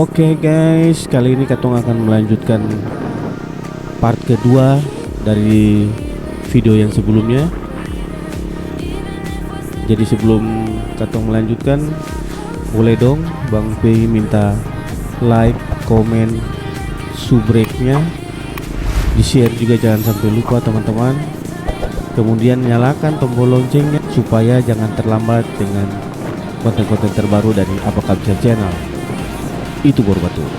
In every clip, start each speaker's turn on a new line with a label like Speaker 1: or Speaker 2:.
Speaker 1: Oke guys, kali ini Katong akan melanjutkan part kedua dari video yang sebelumnya. Jadi sebelum Katong melanjutkan, boleh dong Bang P minta like, komen, subrek-nya, di-share juga jangan sampai lupa teman-teman. Kemudian nyalakan tombol loncengnya supaya jangan terlambat dengan konten-konten terbaru dari Apakabisa Channel. Itu baru betul.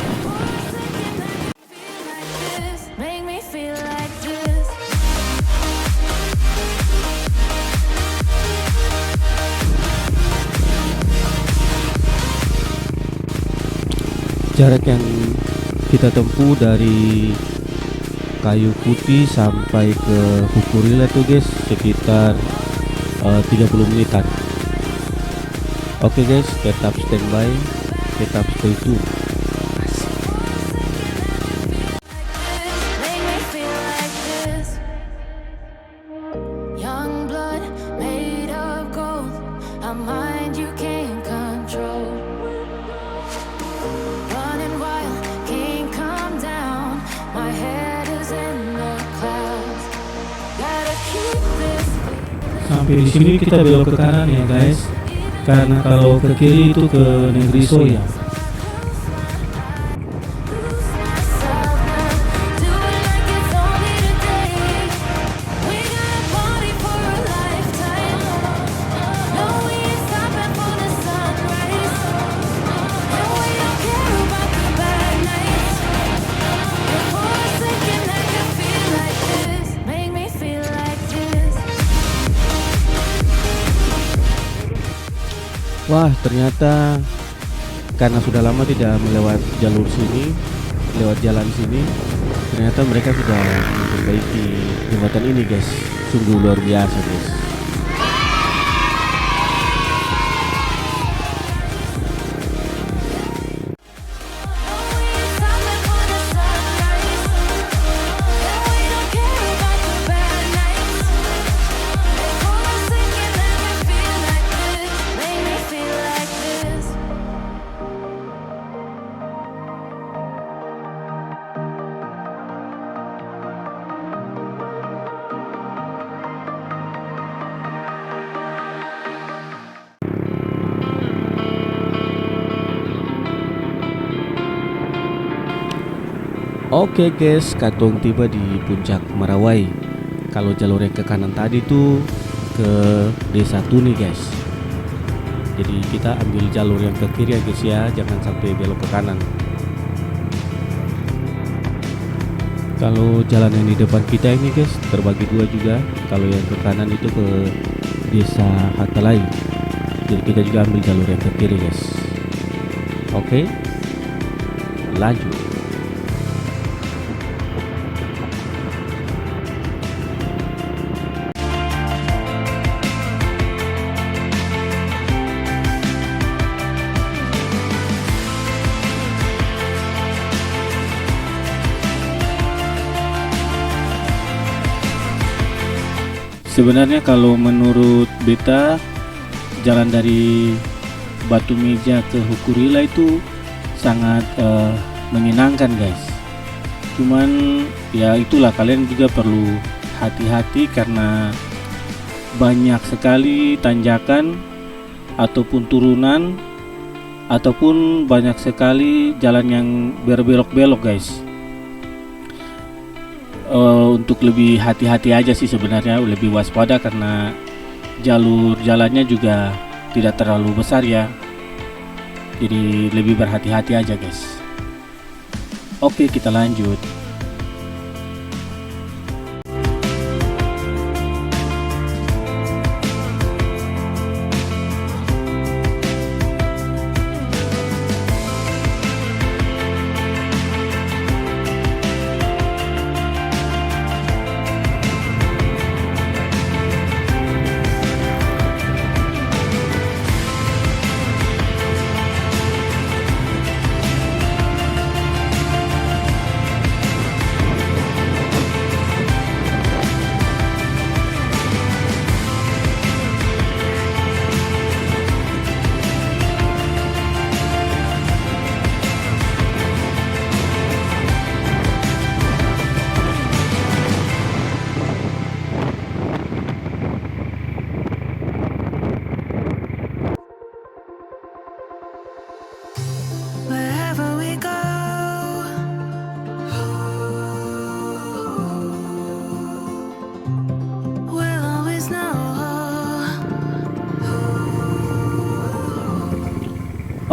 Speaker 1: Jarak yang kita tempuh dari Kayu Putih sampai ke Hukurila tuh guys sekitar 30 menitan. Oke guys, tetap standby, tetap stay tune. Sampai di sini kita belok ke kanan ya guys, karena kalau ke kiri itu ke Negeri Soya. Wah, ternyata karena sudah lama tidak melewati jalur sini, lewat jalan sini, ternyata mereka sudah memperbaiki jembatan ini guys. Sungguh luar biasa guys. Oke guys, Katong tiba di puncak Marawai. Kalau jalur yang ke kanan tadi tuh ke Desa Tuni guys. Jadi kita ambil jalur yang ke kiri ya guys ya, jangan sampai belok ke kanan. Kalau jalan yang di depan kita ini guys terbagi dua juga. Kalau yang ke kanan itu ke Desa Hatalai. Jadi kita juga ambil jalur yang ke kiri guys. Oke, lanjut. Sebenarnya kalau menurut beta, jalan dari Batu Meja ke Hukurila itu sangat menyenangkan guys. Cuman ya itulah, kalian juga perlu hati-hati karena banyak sekali tanjakan ataupun turunan, ataupun banyak sekali jalan yang berbelok-belok guys. Untuk lebih hati-hati aja sih sebenarnya, lebih waspada karena jalur jalannya juga tidak terlalu besar ya. Jadi lebih berhati-hati aja guys. Oke, kita lanjut.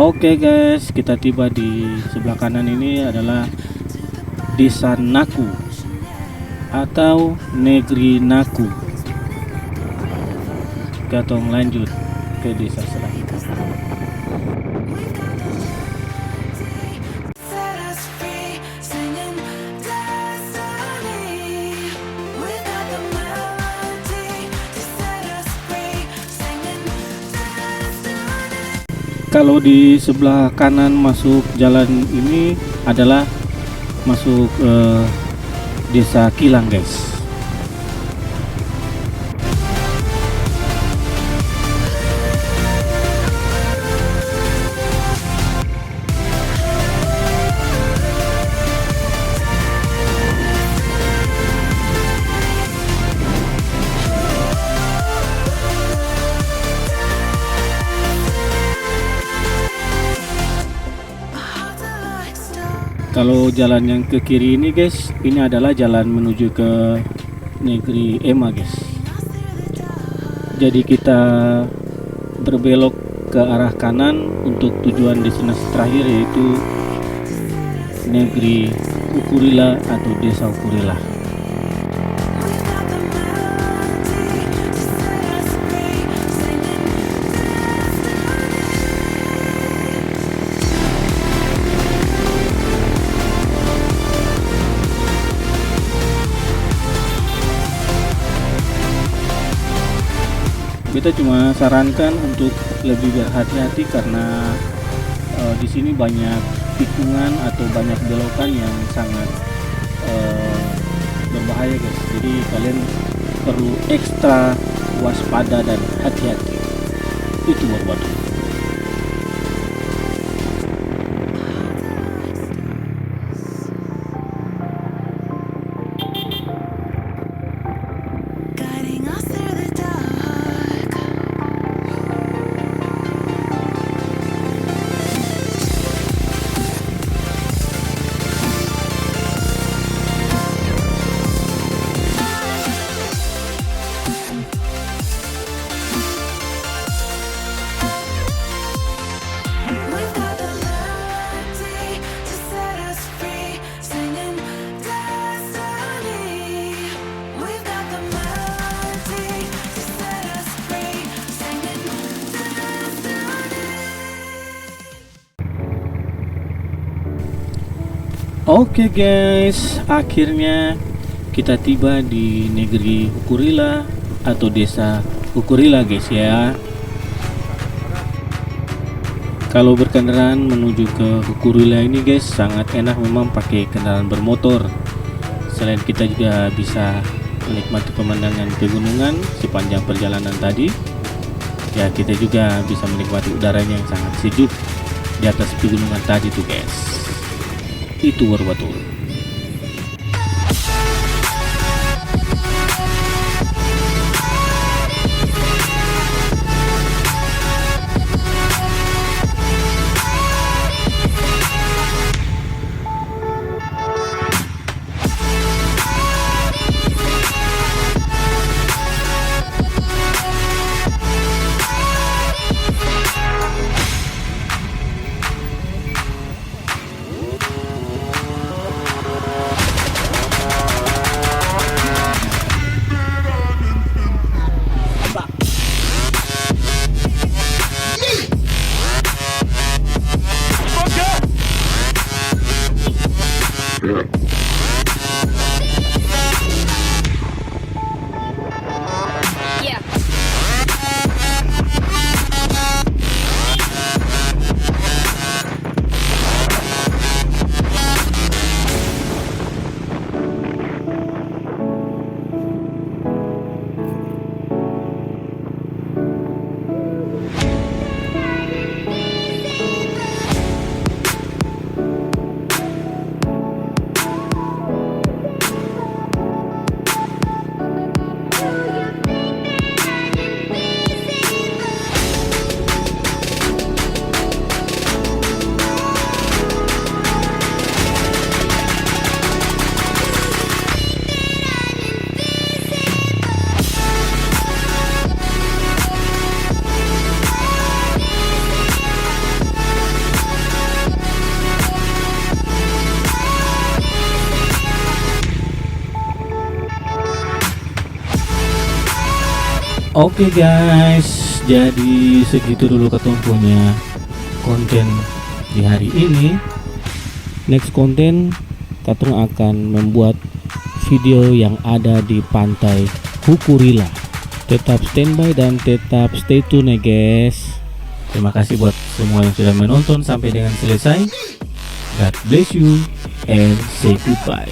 Speaker 1: Oke guys, kita tiba di sebelah kanan ini adalah Desa Naku atau Negeri Naku. Kita tong lanjut ke desa selanjutnya. Kalau di sebelah kanan masuk jalan ini adalah masuk desa Kilang guys. Kalau jalan yang ke kiri ini guys, ini adalah jalan menuju ke negeri Ema guys. Jadi kita berbelok ke arah kanan untuk tujuan destinasi terakhir, yaitu negeri Ukurila atau desa Ukurila. Kita cuma sarankan untuk lebih berhati-hati karena di sini banyak tikungan atau banyak belokan yang sangat berbahaya guys. Jadi kalian perlu ekstra waspada dan hati-hati. Itu berbatu. Oke guys, akhirnya kita tiba di negeri Ukurila atau desa Ukurila guys ya. Kalau berkendaraan menuju ke Ukurila ini guys, sangat enak memang pakai kendaraan bermotor. Selain kita juga bisa menikmati pemandangan pegunungan sepanjang perjalanan tadi, ya kita juga bisa menikmati udaranya yang sangat sejuk di atas pegunungan tadi tuh guys. Itu betul. Oke guys, jadi segitu dulu ketumpunya konten di hari ini. Next konten Katung akan membuat video yang ada di pantai Hukurila. Tetap standby dan tetap stay tune ya guys. Terima kasih buat semua yang sudah menonton sampai dengan selesai. God bless you and say goodbye.